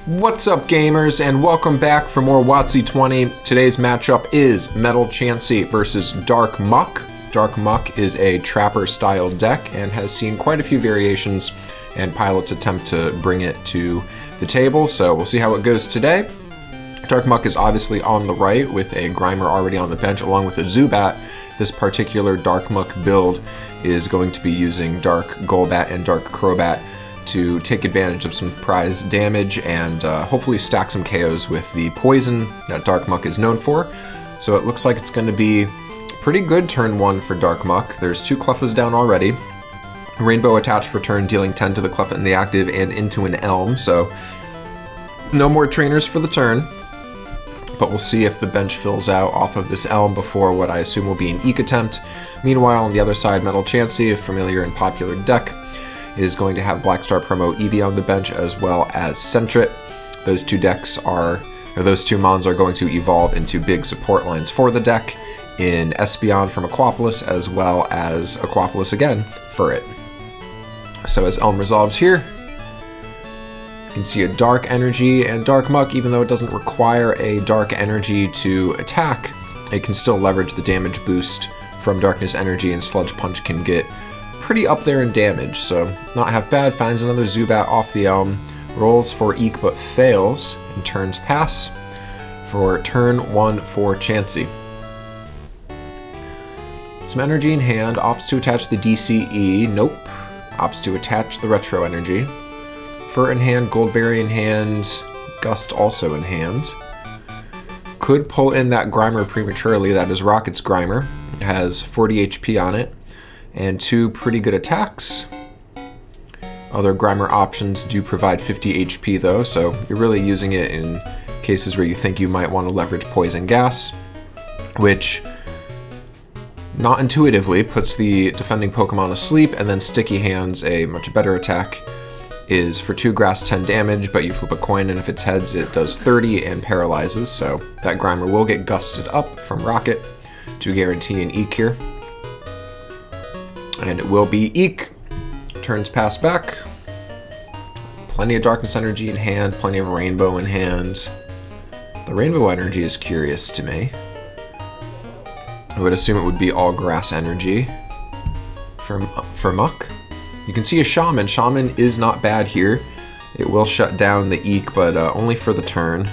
What's up, gamers, and welcome back for more WotC-20. Today's matchup is Metal Chansey versus Dark Muck. Dark Muck is a Trapper-style deck and has seen quite a few variations and pilots attempt to bring it to the table, so we'll see how it goes today. Dark Muck is obviously on the right with a Grimer already on the bench along with a Zubat. This particular Dark Muck build is going to be using Dark Golbat and Dark Crobat to take advantage of some prize damage and hopefully stack some KOs with the poison that Dark Muck is known for. So it looks like it's going to be pretty good turn 1 for Dark Muck. There's 2 Cleffas down already. Rainbow attached for turn, dealing 10 to the Cleffa in the active and into an Elm, so no more trainers for the turn. But we'll see if the bench fills out off of this Elm before what I assume will be an Eek attempt. Meanwhile, on the other side, Metal Chansey, a familiar and popular deck, is going to have Blackstar Promo Eevee on the bench as well as Sentret. Those two mons are going to evolve into big support lines for the deck in Espeon from Aquapolis as well as Aquapolis again for it. So as Elm resolves here, you can see a Dark Energy and Dark Muck, even though it doesn't require a Dark Energy to attack, it can still leverage the damage boost from Darkness Energy, and Sludge Punch can get pretty up there in damage, so not half bad. Finds another Zubat off the Elm, rolls for Eek but fails, and turns pass for turn 1 for Chansey. Some energy in hand, opts to attach the DCE, nope. Opts to attach the Retro Energy. Fur in hand, Goldberry in hand, Gust also in hand. Could pull in that Grimer prematurely, that is Rocket's Grimer. It has 40 HP on it, and 2 pretty good attacks. Other Grimer options do provide 50 HP though, so you're really using it in cases where you think you might want to leverage Poison Gas, which not intuitively puts the defending Pokemon asleep, and then Sticky Hands, a much better attack, is for 2 grass 10 damage, but you flip a coin and if it's heads it does 30 and paralyzes, so that Grimer will get gusted up from Rocket to guarantee an Eek here. And it will be Eek. Turns pass back. Plenty of Darkness Energy in hand, plenty of Rainbow in hand. The Rainbow Energy is curious to me. I would assume it would be all Grass Energy for Muck. You can see a Shaman. Shaman is not bad here. It will shut down the Eek, but only for the turn.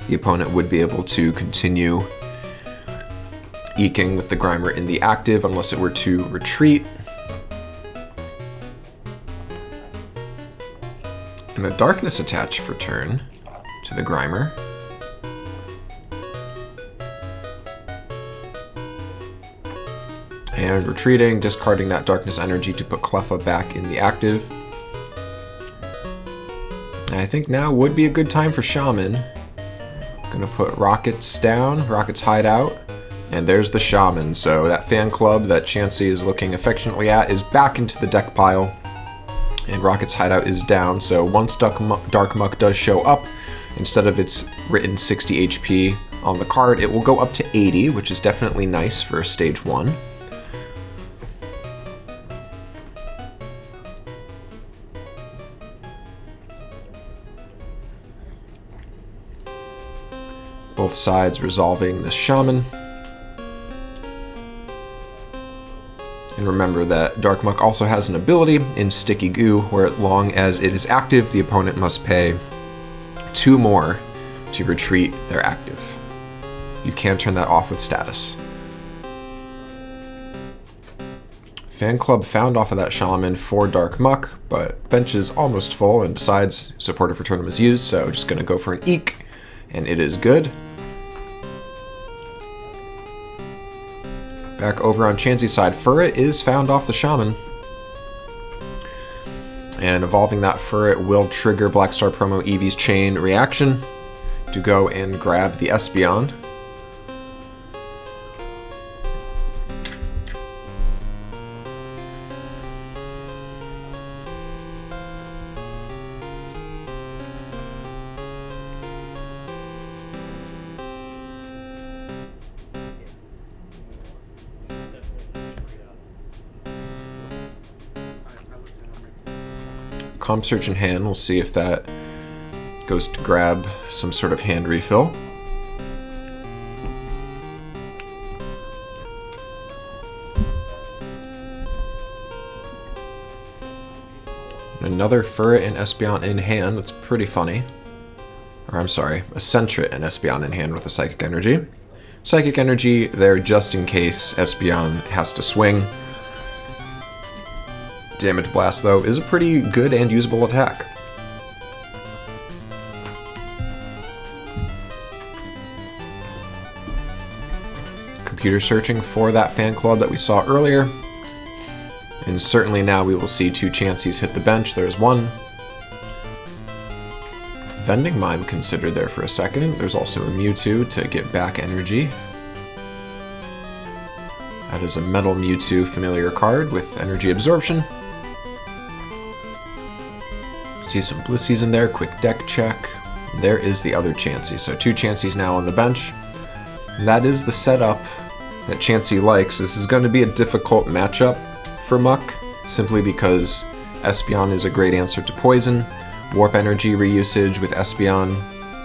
The opponent would be able to continue Eeking with the Grimer in the active unless it were to retreat. And a Darkness attach for turn to the Grimer. And retreating, discarding that Darkness Energy to put Cleffa back in the active. And I think now would be a good time for Shaman. Gonna put Rockets down, Rockets Hideout. And there's the Shaman, so that fan club that Chansey is looking affectionately at is back into the deck pile. And Rocket's Hideout is down, so once Dark Muck does show up, instead of its written 60 HP on the card, it will go up to 80, which is definitely nice for stage 1. Both sides resolving the Shaman. And remember that Dark Muck also has an ability in Sticky Goo, where as long as it is active, the opponent must pay 2 more to retreat their active. You can turn that off with status. Fan Club found off of that Shaman for Dark Muck, but bench is almost full, and besides, Supporter for Tournament is used, so just gonna go for an Eek, and it is good. Back over on Chansey's side, Furret is found off the Shaman. And evolving that Furret will trigger Blackstar Promo Eevee's chain reaction to go and grab the Espeon. Comp Search in hand, we'll see if that Goes to grab some sort of hand refill. Another Furret and Espeon in hand. That's pretty funny. Or I'm sorry, a Sentret and Espeon in hand with a Psychic Energy. Psychic Energy there just in case Espeon has to swing. Damage Blast, though, is a pretty good and usable attack. Computer searching for that fan club that we saw earlier. And certainly now we will see 2 Chanseys hit the bench. There's one. Vending Mime considered there for a second. There's also a Mewtwo to get back energy. That is a Metal Mewtwo familiar card with energy absorption. See some Blissies in there, quick deck check. There is the other Chansey. So 2 Chanseys now on the bench. And that is the setup that Chansey likes. This is going to be a difficult matchup for Muck, simply because Espeon is a great answer to Poison. Warp Energy reusage with Espeon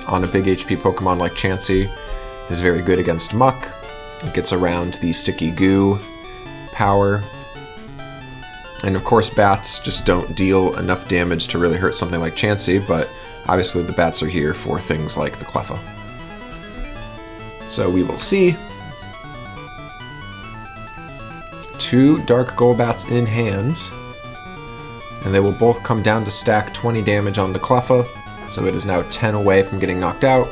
on a big HP Pokemon like Chansey is very good against Muck. It gets around the Sticky Goo power. And of course Bats just don't deal enough damage to really hurt something like Chansey, but obviously the Bats are here for things like the Cleffa. So we will see. 2 Dark Golbats in hand, and they will both come down to stack 20 damage on the Cleffa, so it is now 10 away from getting knocked out.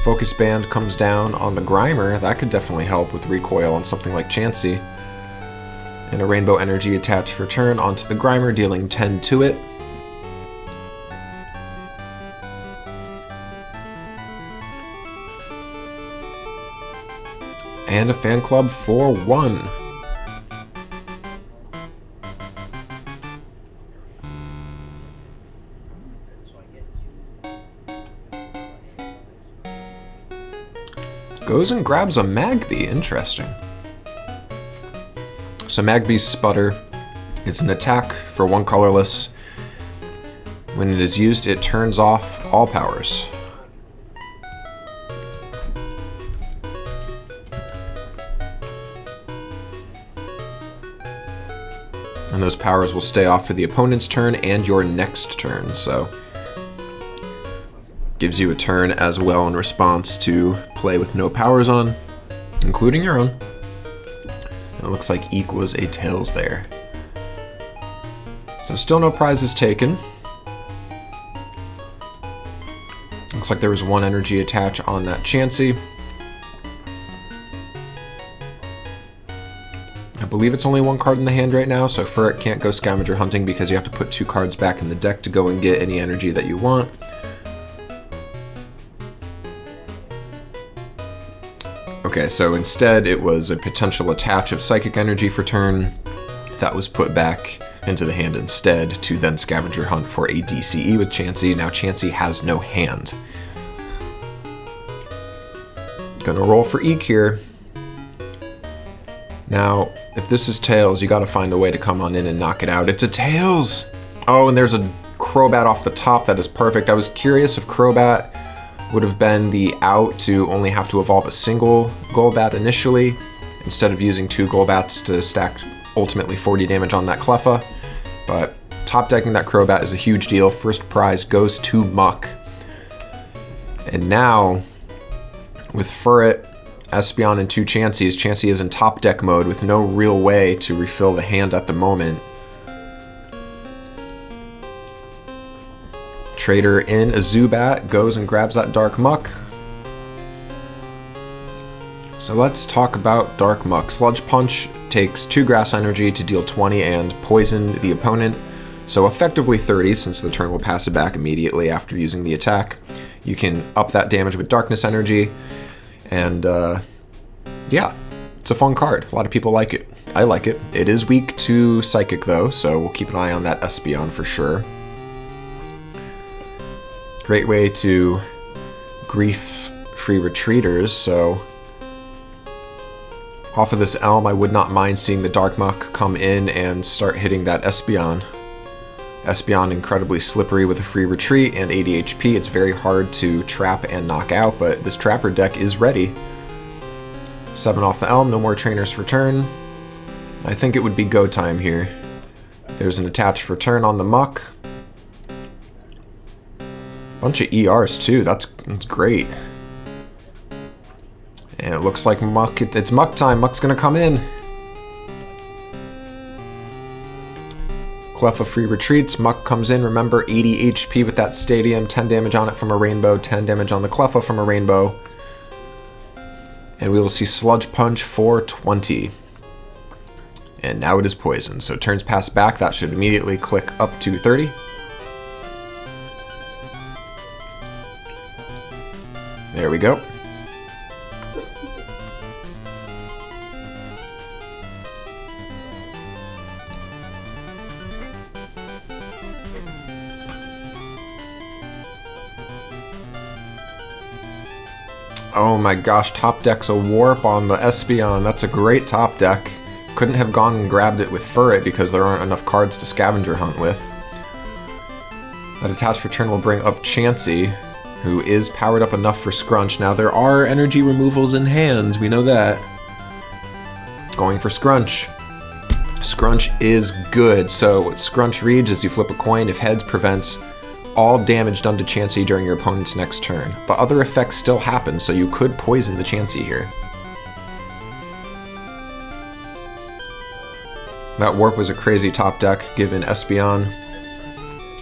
Focus Band comes down on the Grimer. That could definitely help with recoil on something like Chansey. And a Rainbow Energy attached for turn onto the Grimer, dealing 10 to it. And a Fan Club for 1. Goes and grabs a Magby, interesting. So Magby's Sputter is an attack for 1 colorless. When it is used, it turns off all powers. And those powers will stay off for the opponent's turn and your next turn, so gives you a turn as well in response to play with no powers on, including your own. And it looks like Eek was a Tails there. So still no prizes taken. Looks like there was 1 energy attach on that Chansey. I believe it's only 1 card in the hand right now, so Furret can't go scavenger hunting because you have to put 2 cards back in the deck to go and get any energy that you want. Okay, so instead it was a potential attach of Psychic Energy for turn that was put back into the hand instead to then scavenger hunt for a DCE with Chansey. Now Chansey has no hand. Gonna roll for Eek here. Now, if this is Tails, you gotta find a way to come on in and knock it out. It's a Tails! Oh, and there's a Crobat off the top. That is perfect. I was curious if Crobat would have been the out to only have to evolve a single Golbat initially, instead of using 2 Golbats to stack ultimately 40 damage on that Cleffa. But top decking that Crobat is a huge deal. First prize goes to Muck. And now, with Furret, Espeon, and 2 Chanseys, Chansey is in top deck mode with no real way to refill the hand at the moment. Trader in a Zubat goes and grabs that Dark Muck. So let's talk about Dark Muck. Sludge Punch takes 2 Grass Energy to deal 20 and poison the opponent. So effectively 30, since the turn will pass it back immediately after using the attack. You can up that damage with Darkness Energy. And yeah, it's a fun card. A lot of people like it. I like it. It is weak to Psychic though, so we'll keep an eye on that Espeon for sure. Great way to grief free retreaters, so off of this Elm, I would not mind seeing the Dark Muck come in and start hitting that Espeon. Espeon incredibly slippery with a free retreat and 80 HP. It's very hard to trap and knock out, but this Trapper deck is ready. 7 off the Elm, no more trainers for turn. I think it would be go time here. There's an attach for turn on the Muck. Bunch of ERs too, that's great. And it looks like Muck, it's Muck time, Muck's gonna come in. Cleffa free retreats, Muck comes in, remember 80 HP with that Stadium, 10 damage on it from a Rainbow, 10 damage on the Cleffa from a Rainbow. And we will see Sludge Punch for 20. And now it is Poison, so turns pass back, that should immediately click up to 30. There we go. Oh my gosh, top deck's a Warp on the Espeon. That's a great top deck. Couldn't have gone and grabbed it with Furret because there aren't enough cards to Scavenger Hunt with. That attach for turn will bring up Chansey, who is powered up enough for Scrunch. Now there are energy removals in hand, we know that. Going for Scrunch. Scrunch is good, so what Scrunch reads is you flip a coin, if heads prevents all damage done to Chansey during your opponent's next turn. But other effects still happen, so you could poison the Chansey here. That Warp was a crazy top deck, given Espeon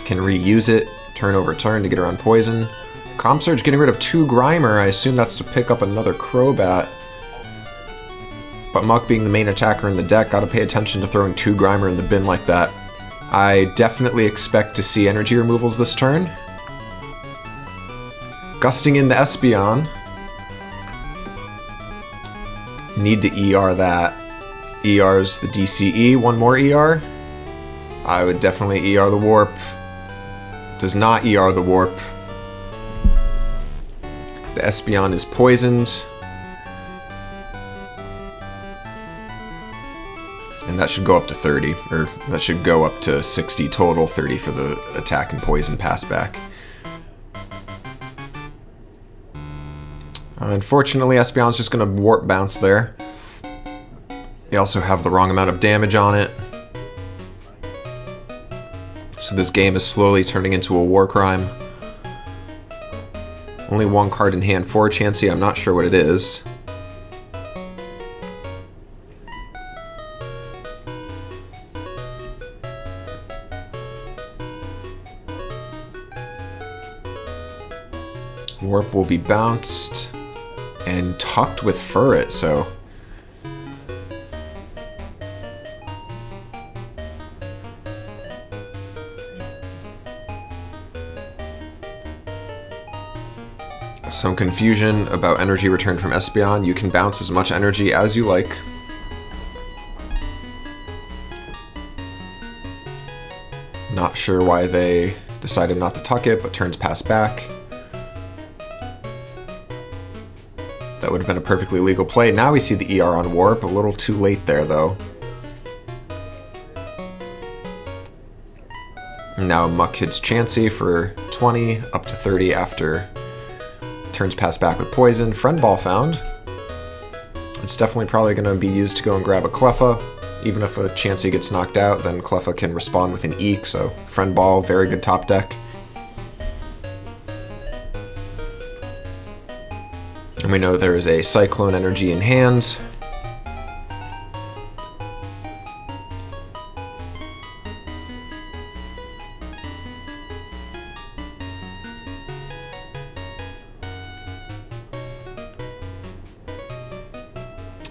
can reuse it, turn over turn to get around poison. Calm Surge getting rid of 2 Grimer, I assume that's to pick up another Crobat. But Muck being the main attacker in the deck, gotta pay attention to throwing 2 Grimer in the bin like that. I definitely expect to see energy removals this turn. Gusting in the Espeon. Need to ER that. ER's the DCE, 1 more ER. I would definitely ER the Warp. Does not ER the Warp. The Espeon is poisoned. And that should go up to 30, or that should go up to 60 total, 30 for the attack and poison pass back. Unfortunately, Espeon's just going to Warp Bounce there. They also have the wrong amount of damage on it. So this game is slowly turning into a war crime. Only 1 card in hand for Chansey, I'm not sure what it is. Warp will be bounced and tucked with Furret, so some confusion about energy return from Espeon. You can bounce as much energy as you like. Not sure why they decided not to tuck it, but turns pass back. That would have been a perfectly legal play. Now we see the ER on Warp, a little too late there though. Now Muck hits Chansey for 20, up to 30 after turns pass back with Poison. Friend Ball found. It's definitely probably going to be used to go and grab a Cleffa. Even if a Chansey gets knocked out, then Cleffa can respond with an Eek, so Friend Ball, very good top deck. And we know there is a Cyclone Energy in hand.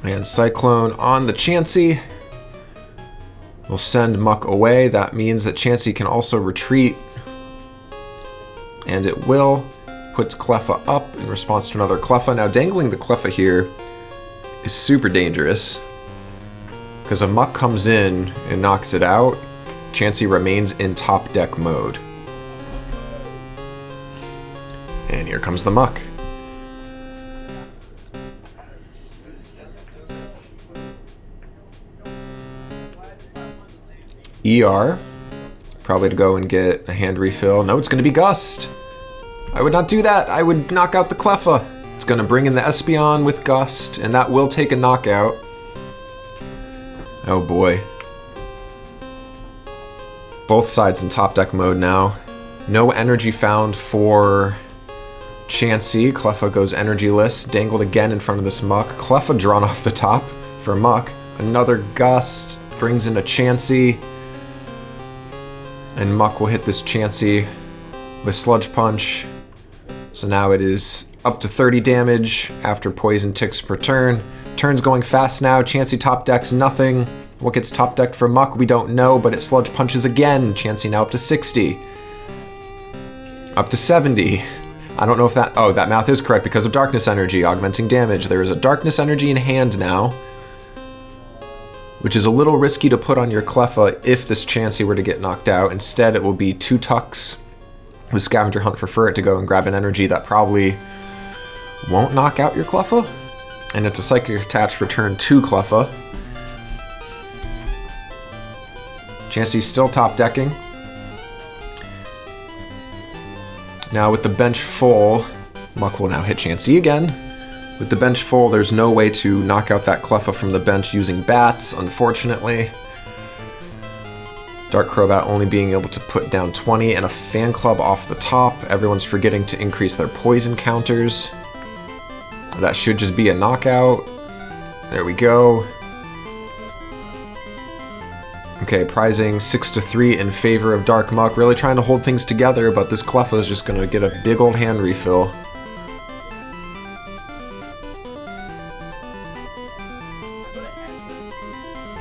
And Cyclone on the Chansey. We'll send Muck away. That means that Chansey can also retreat. And it will. Puts Cleffa up in response to another Cleffa. Now dangling the Cleffa here is super dangerous. Because a Muck comes in and knocks it out, Chansey remains in top deck mode. And here comes the Muck. ER Probably to go and get a hand refill. No, it's going to be Gust. I would not do that. I would knock out the Cleffa. It's going to bring in the Espeon with Gust, and that will take a knockout. Oh boy. Both sides in top deck mode now. No energy found for Chansey. Cleffa goes energyless. Dangled again in front of this Muck. Cleffa drawn off the top for Muck. Another Gust. Brings in a Chansey. And Muck will hit this Chansey with Sludge Punch. So now it is up to 30 damage after poison ticks per turn. Turn's going fast now. Chansey top decks nothing. What gets top decked for Muck, we don't know, but it Sludge Punches again. Chansey now up to 60. Up to 70. I don't know if that... Oh, that math is correct because of Darkness Energy, augmenting damage. There is a Darkness Energy in hand now, which is a little risky to put on your Cleffa if this Chansey were to get knocked out. Instead, it will be 2 Tucks with Scavenger Hunt for Furret to go and grab an energy that probably won't knock out your Cleffa. And it's a Psychic Attach for turn 2 Cleffa. Chansey's still top decking. Now with the bench full, Muck will now hit Chansey again. With the bench full, there's no way to knock out that Cleffa from the bench using bats, unfortunately. Dark Crobat only being able to put down 20 and a Fan Club off the top. Everyone's forgetting to increase their poison counters. That should just be a knockout. There we go. Okay, prizing 6-3 in favor of Dark Muck. Really trying to hold things together, but this Cleffa is just going to get a big old hand refill.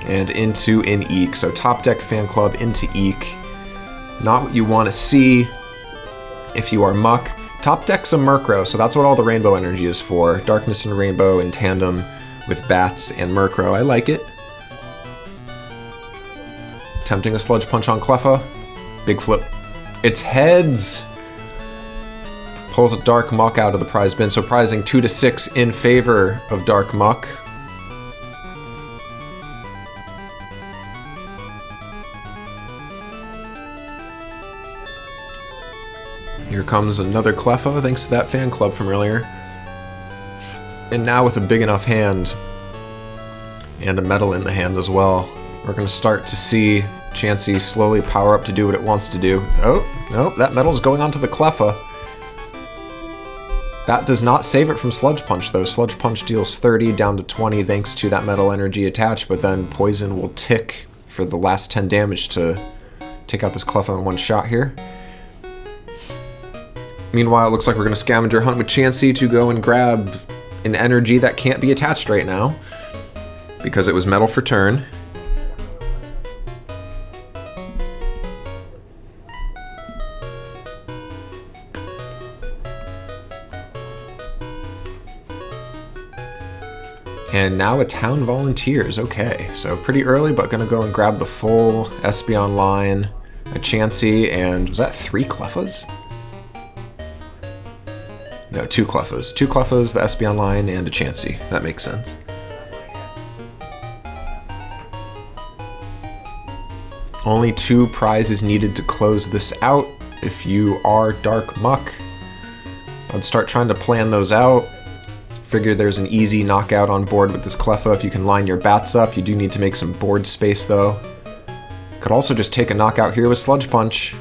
And into an Eek. So top deck Fan Club into Eek. Not what you want to see if you are Muck. Top deck's a Murkrow, so that's what all the Rainbow Energy is for. Darkness and Rainbow in tandem with Bats and Murkrow. I like it. Attempting a Sludge Punch on Cleffa. Big flip. It's heads! Pulls a Dark Muck out of the prize bin, so prizing 2-6 in favor of Dark Muck. Here comes another Cleffa, thanks to that Fan Club from earlier. And now with a big enough hand, and a metal in the hand as well, we're going to start to see Chansey slowly power up to do what it wants to do. Oh, nope, that metal's going onto the Cleffa. That does not save it from Sludge Punch, though. Sludge Punch deals 30 down to 20 thanks to that metal energy attached, but then Poison will tick for the last 10 damage to take out this Cleffa in one shot here. Meanwhile, it looks like we're going to Scavenger Hunt with Chansey to go and grab an energy that can't be attached right now because it was metal for turn. And now a Town Volunteers. Okay, so pretty early, but gonna go and grab the full Espeon line, a Chansey, and was that 3 Cleffas? No, 2 Cleffas. 2 Cleffas, the Espeon line, and a Chansey. That makes sense. Only 2 prizes needed to close this out. If you are Dark Muck, I'd start trying to plan those out. Figure there's an easy knockout on board with this Cleffa if you can line your bats up. You do need to make some board space though. Could also just take a knockout here with Sludge Punch.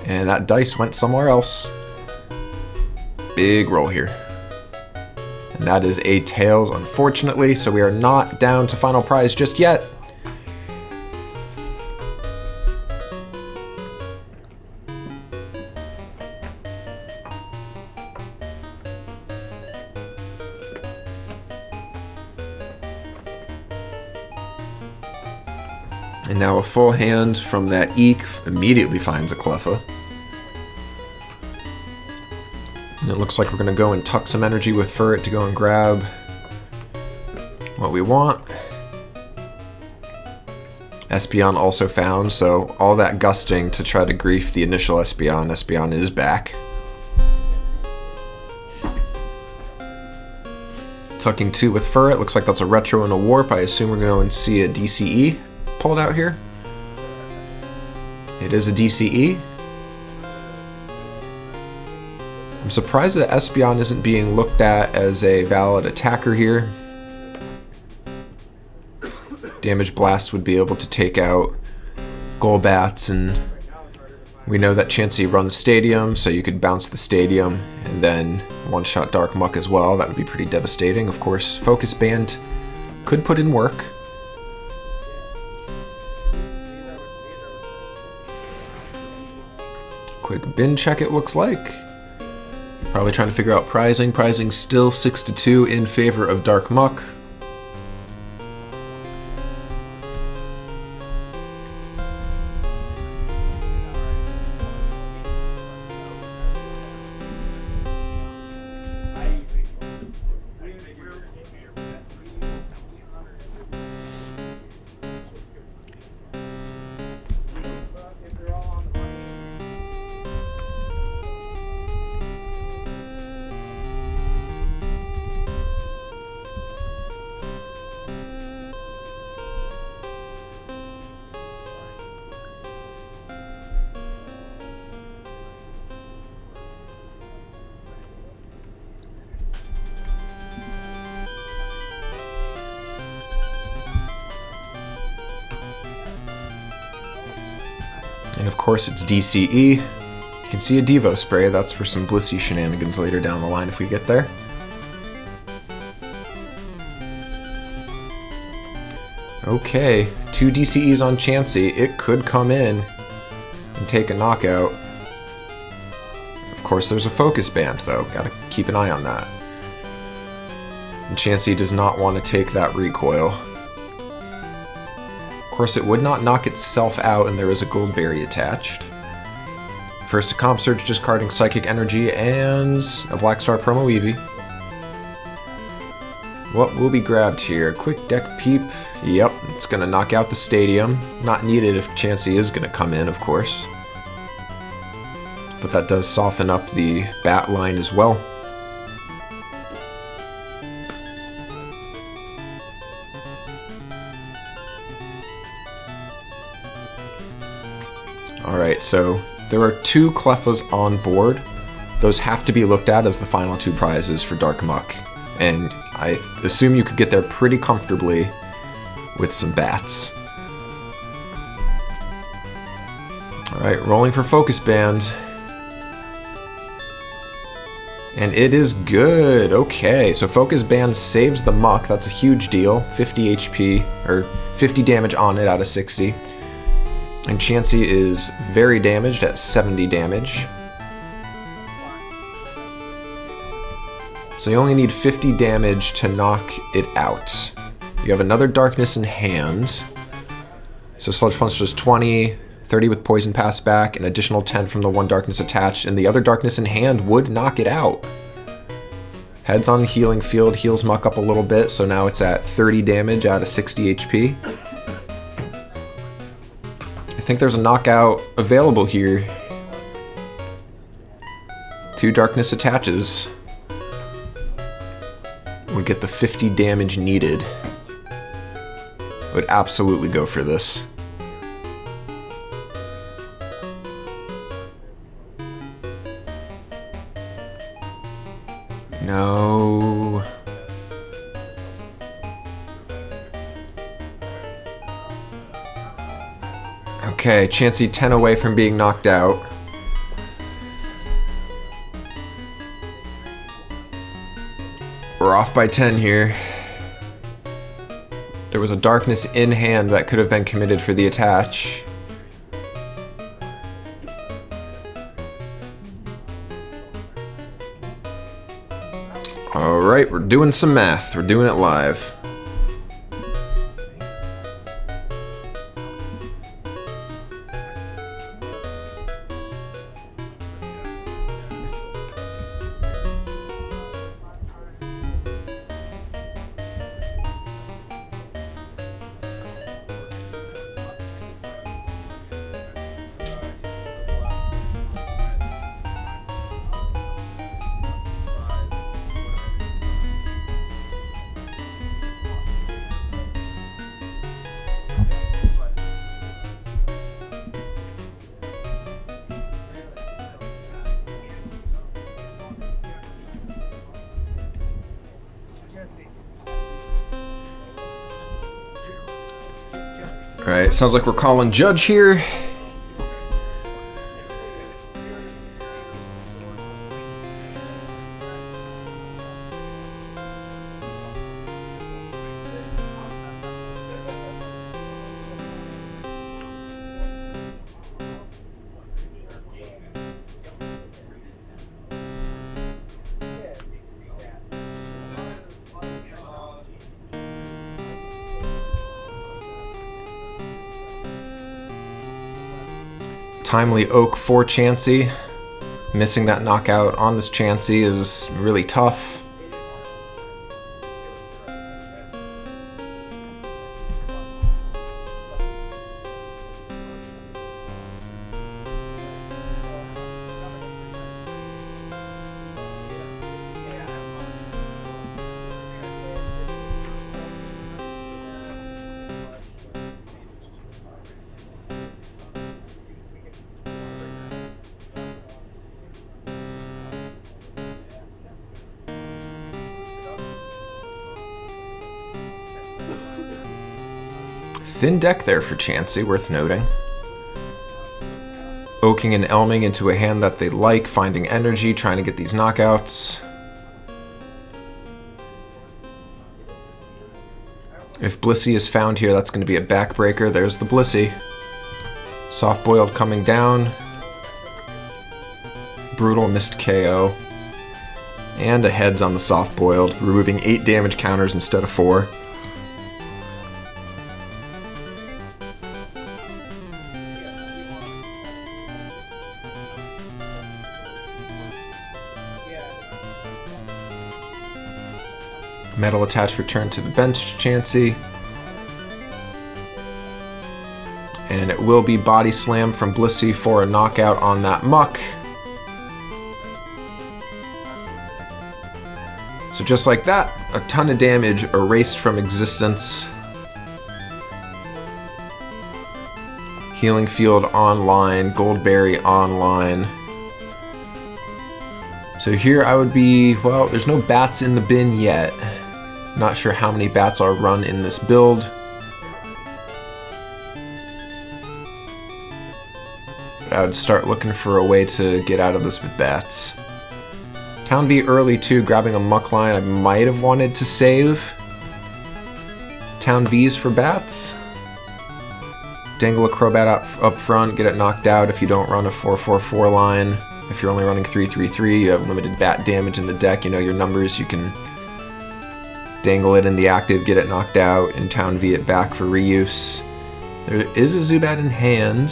And that dice went somewhere else. Big roll here. And that is a Tails, unfortunately, so we are not down to final prize just yet. And now a full hand from that Eek immediately finds a Cleffa. And it looks like we're going to go and tuck some energy with Furret to go and grab what we want. Espeon also found, so all that gusting to try to grief the initial Espeon. Espeon is back. Tucking 2 with Furret. Looks like that's a Retro and a Warp. I assume we're going to see a DCE. pulled out here. It is a DCE. I'm surprised that Espeon isn't being looked at as a valid attacker here. Damage Blast would be able to take out Golbats, and we know that Chansey runs Stadium, so you could bounce the Stadium and then one-shot Dark Muck as well. That would be pretty devastating. Of course, Focus Band could put in work. Quick bin check, it looks like. Probably trying to figure out pricing. Pricing still 6-2 in favor of Dark Muck. And of course it's DCE. You can see a Devo spray, that's for some Blissey shenanigans later down the line if we get there. Okay, 2 DCEs on Chansey. It could come in and take a knockout. Of course there's a Focus Band though, gotta keep an eye on that. And Chansey does not want to take that recoil. Of course, it would not knock itself out, and there is a Gold Berry attached. First a Comp Surge, discarding Psychic Energy, and a Black Star Promo Eevee. What will be grabbed here? Quick Deck Peep. Yep, it's going to knock out the Stadium. Not needed if Chansey is going to come in, of course. But that does soften up the bat line as well. Alright, so there are 2 Clefas on board. Those have to be looked at as the final 2 prizes for Dark Muck. And I assume you could get there pretty comfortably with some bats. Alright, rolling for Focus Band. And it is good. Okay, so Focus Band saves the Muck. That's a huge deal. 50 HP, or 50 damage on it out of 60. And Chansey is very damaged at 70 damage. So you only need 50 damage to knock it out. You have another Darkness in hand. So Sludge Punch does 20, 30 with Poison Pass back, an additional 10 from the 1 Darkness attached, and the other Darkness in hand would knock it out. Heads on Healing Field, heals Muck up a little bit, so now it's at 30 damage out of 60 HP. I think there's a knockout available here. 2 Darkness attaches. Would get the 50 damage needed. Would absolutely go for this. No. Okay, Chansey 10 away from being knocked out. We're off by 10 here. There was a Darkness in hand that could have been committed for the attach. Alright, we're doing some math. We're doing it live. Alright, sounds like we're calling Judge here. Timely Oak for Chansey. Missing that knockout on this Chansey is really tough. Thin deck there for Chansey, worth noting. Oaking and Elming into a hand that they like, finding energy, trying to get these knockouts. If Blissey is found here, that's going to be a backbreaker. There's the Blissey. Soft-boiled coming down. Brutal missed KO. And a heads on the soft-boiled, removing 8 damage counters instead of 4. Metal attached return to the bench, Chansey. And it will be body slam from Blissey for a knockout on that muck. So just like that, a ton of damage erased from existence. Healing Field online, Goldberry online. So here I would be, well, there's no bats in the bin yet. Not sure how many bats are run in this build. But I would start looking for a way to get out of this with bats. Town V early too, grabbing a muck line. I might have wanted to save Town V's for bats. Dangle a Crobat up front, get it knocked out if you don't run a 4-4-4 line. If you're only running 3-3-3, you have limited bat damage in the deck, you know your numbers, you can dangle it in the active, get it knocked out, and Town V it back for reuse. There is a Zubat in hand.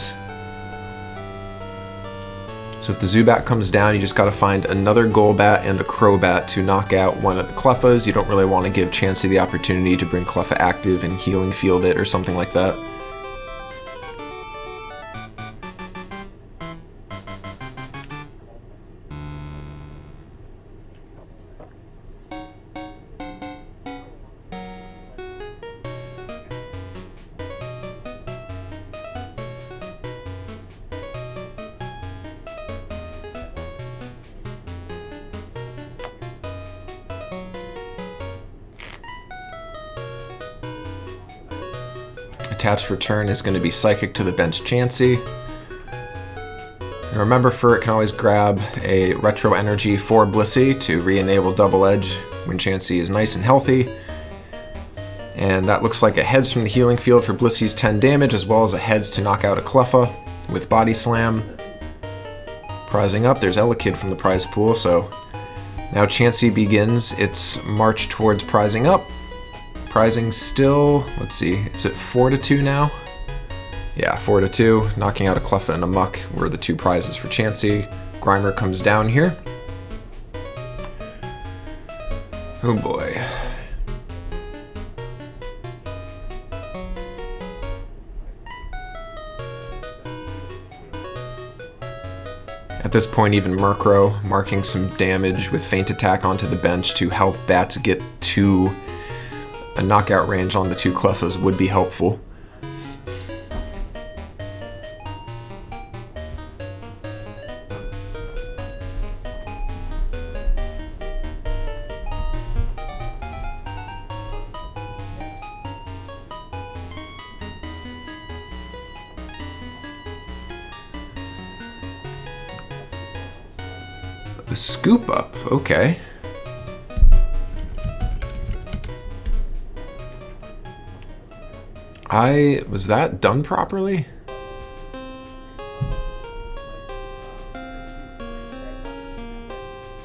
So if the Zubat comes down, you just gotta find another Golbat and a Crobat to knock out one of the Cleffas. You don't really want to give Chansey the opportunity to bring Cleffa active and Healing Field it or something like that. Attached return is going to be Psychic to the bench Chansey. And remember, Furret can always grab a Retro Energy for Blissey to re-enable Double Edge when Chansey is nice and healthy. And that looks like a heads from the Healing Field for Blissey's 10 damage, as well as a heads to knock out a Cleffa with Body Slam. Prizing up, there's Elekid from the prize pool, so now Chansey begins its march towards prizing up. Prizing still, let's see, is it 4-2 now? Yeah, 4-2. Knocking out a Cleffa and a Muck were the 2 prizes for Chansey. Grimer comes down here. Oh boy. At this point, even Murkrow marking some damage with Feint Attack onto the bench to help Bats get to a knockout range on the 2 Cleffas would be helpful. The scoop up, okay. Was that done properly?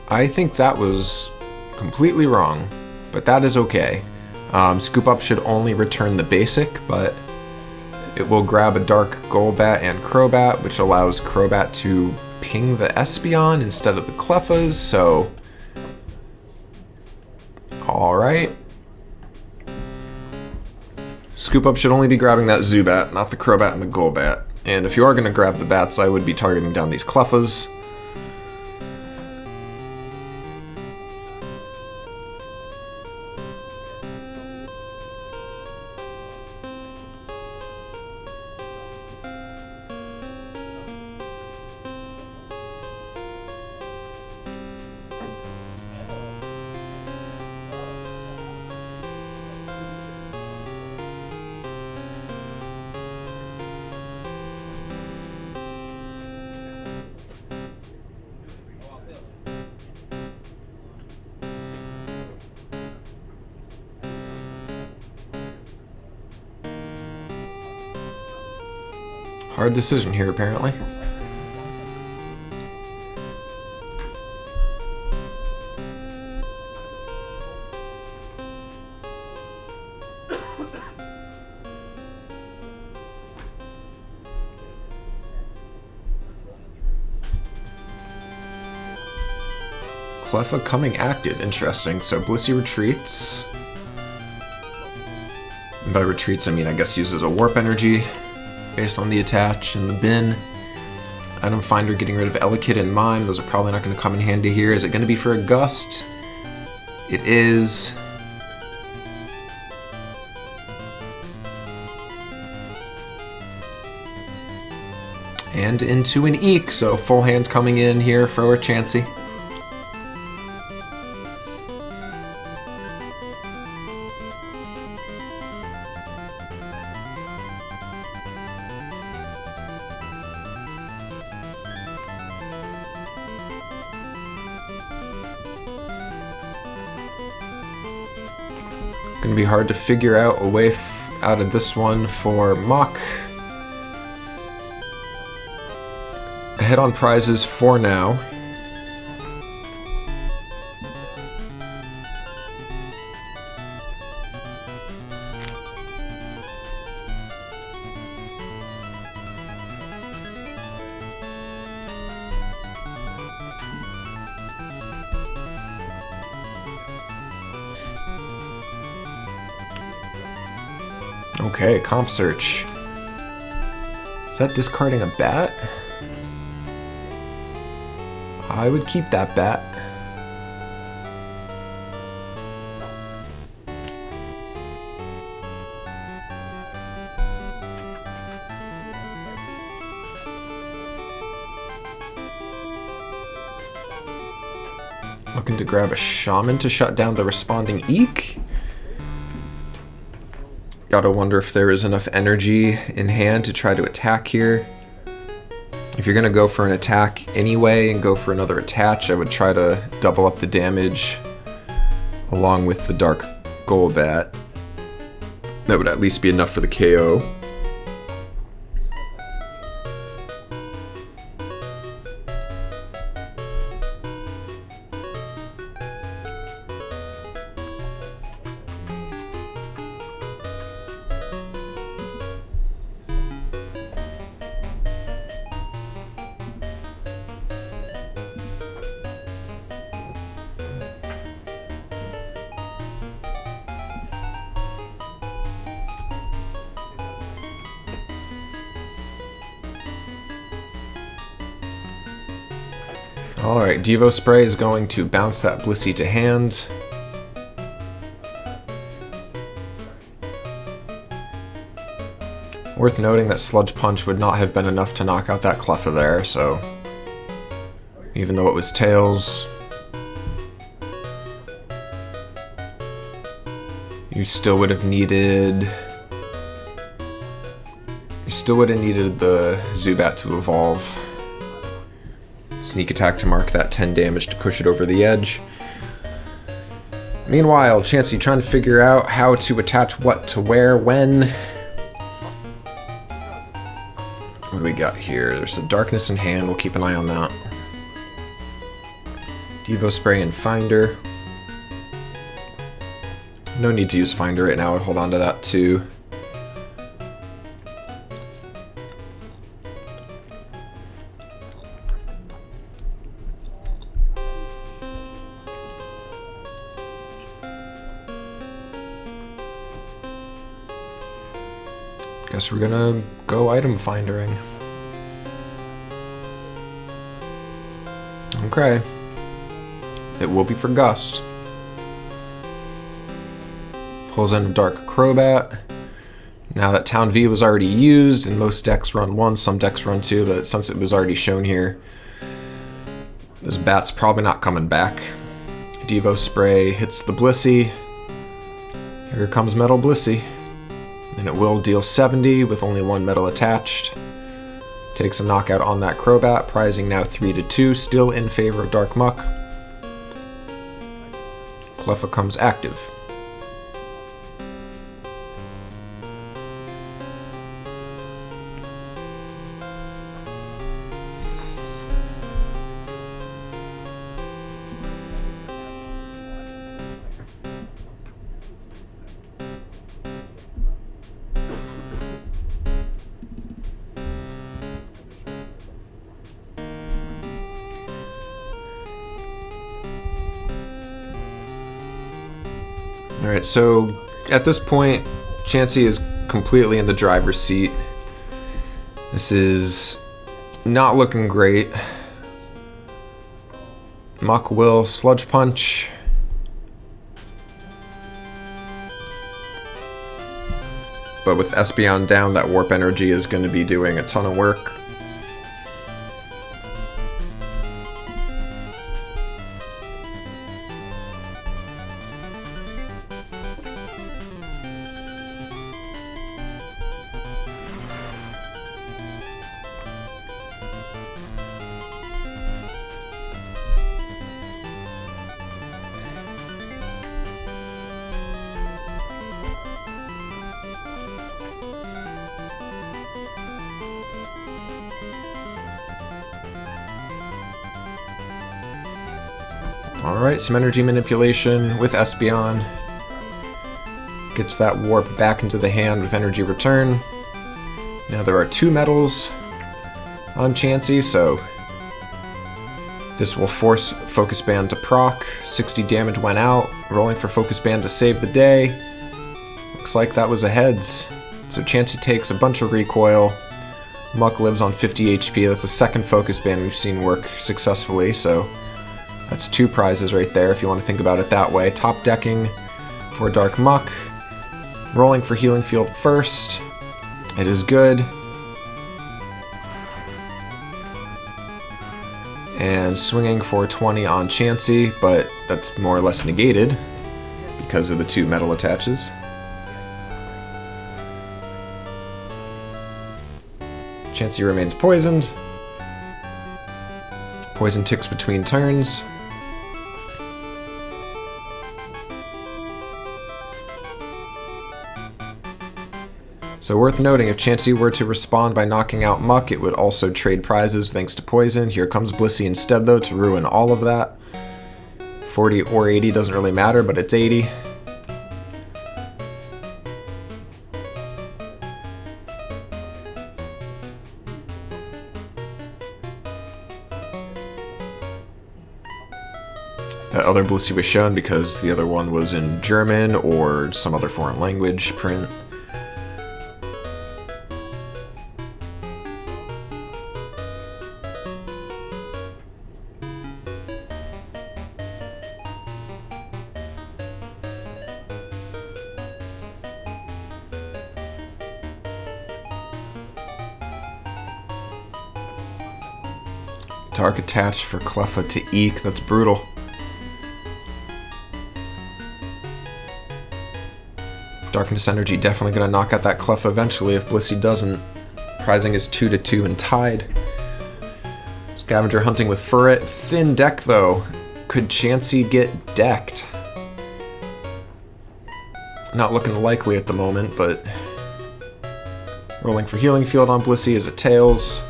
I think that was completely wrong, but that is okay. Scoop up should only return the basic, but it will grab a Dark Golbat and Crobat, which allows Crobat to ping the Espeon instead of the Cleffas, so... Alright. Scoop up should only be grabbing that Zubat, not the Crobat and the Golbat. And if you are going to grab the bats, I would be targeting down these Cleffas. Hard decision here, apparently. Cleffa coming active, interesting. So Blissey retreats. And by retreats, I mean, I guess uses a Warp Energy based on the attach in the bin. Item Finder getting rid of Elekid and Mime. Those are probably not going to come in handy here. Is it going to be for a Gust? It is. And into an Eek, so full hand coming in here for our Chansey. Gonna be hard to figure out a way out of this one for Mach. Ahead on prizes for now. Okay, comp search. Is that discarding a bat? I would keep that bat. Looking to grab a Shaman to shut down the responding Eek. Gotta wonder if there is enough energy in hand to try to attack here. If you're gonna go for an attack anyway and go for another attach, I would try to double up the damage along with the Dark Golbat. That would at least be enough for the KO. Alright, Devo Spray is going to bounce that Blissey to hand. Worth noting that Sludge Punch would not have been enough to knock out that Cleffa there, so... Even though it was Tails... You still would have needed... You still would have needed the Zubat to evolve. Sneak attack to mark that 10 damage to push it over the edge. Meanwhile, Chansey trying to figure out how to attach what to where, when. What do we got here? There's a darkness in hand, we'll keep an eye on that. Devo Spray and Finder. No need to use Finder right now, I'd hold on to that too. Guess we're gonna go item findering. Okay. It will be for Gust. Pulls in a Dark Crobat. Now that Town V was already used, and most decks run 1, some decks run 2, but since it was already shown here, this bat's probably not coming back. Devo Spray hits the Blissey. Here comes Metal Blissey. And it will deal 70 with only 1 metal attached. Takes a knockout on that Crobat, prizing now 3-2, still in favor of Dark Muck. Cleffa comes active. Alright, so at this point, Chansey is completely in the driver's seat. This is not looking great. Muck will Sludge Punch. But with Espeon down, that Warp Energy is going to be doing a ton of work. Alright, some energy manipulation with Espeon. Gets that warp back into the hand with energy return. Now there are 2 metals on Chansey, so this will force Focus Band to proc. 60 damage went out, rolling for Focus Band to save the day. Looks like that was a heads. So Chansey takes a bunch of recoil. Muck lives on 50 HP. That's the second Focus Band we've seen work successfully, so that's 2 prizes right there if you want to think about it that way. Top decking for Dark Muck. Rolling for Healing Field first. It is good. And swinging for 20 on Chansey, but that's more or less negated because of the 2 metal attaches. Chansey remains poisoned. Poison ticks between turns. So worth noting, if Chansey were to respond by knocking out Muck, it would also trade prizes thanks to poison. Here comes Blissey instead though to ruin all of that. 40 or 80 doesn't really matter, but it's 80. That other Blissey was shown because the other one was in German or some other foreign language print. Dark attached for Cleffa to Eek, that's brutal. Darkness Energy definitely gonna knock out that Cleffa eventually if Blissey doesn't. Prizing is 2-2 and tied. This Scavenger hunting with Furret. Thin deck though. Could Chansey get decked? Not looking likely at the moment, but rolling for Healing Field on Blissey is a tails.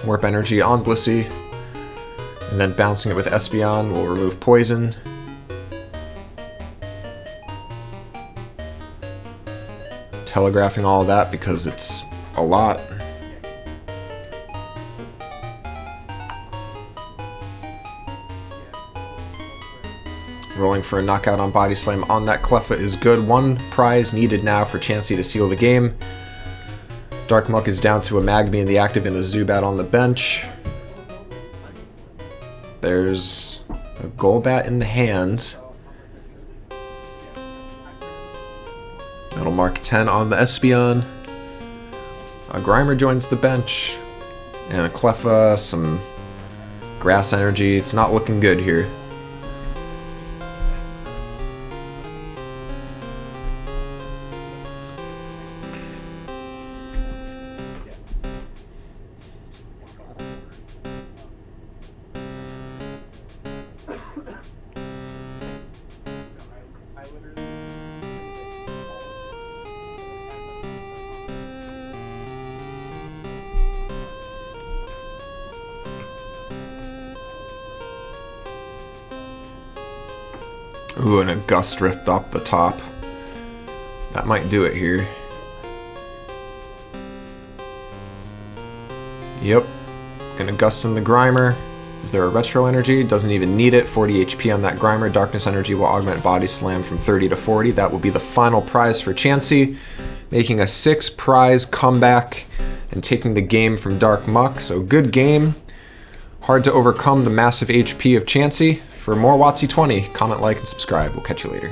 Warp Energy on Blissey, and then bouncing it with Espeon will remove poison. Telegraphing all of that because it's a lot. Rolling for a knockout on Body Slam on that Cleffa is good. One prize needed now for Chansey to seal the game. Dark Muck is down to a Magby in the active and a Zubat on the bench. There's a Golbat in the hand. That'll mark 10 on the Espeon. A Grimer joins the bench. And a Cleffa, some Grass Energy. It's not looking good here. Ooh, and a Gust ripped up the top. That might do it here. Yep. Gonna Gust in the Grimer. Is there a Retro Energy? Doesn't even need it. 40 HP on that Grimer. Darkness Energy will augment Body Slam from 30 to 40. That will be the final prize for Chansey, making a 6-prize comeback and taking the game from Dark Muck. So good game. Hard to overcome the massive HP of Chansey. For more WotC-20, comment, like, and subscribe. We'll catch you later.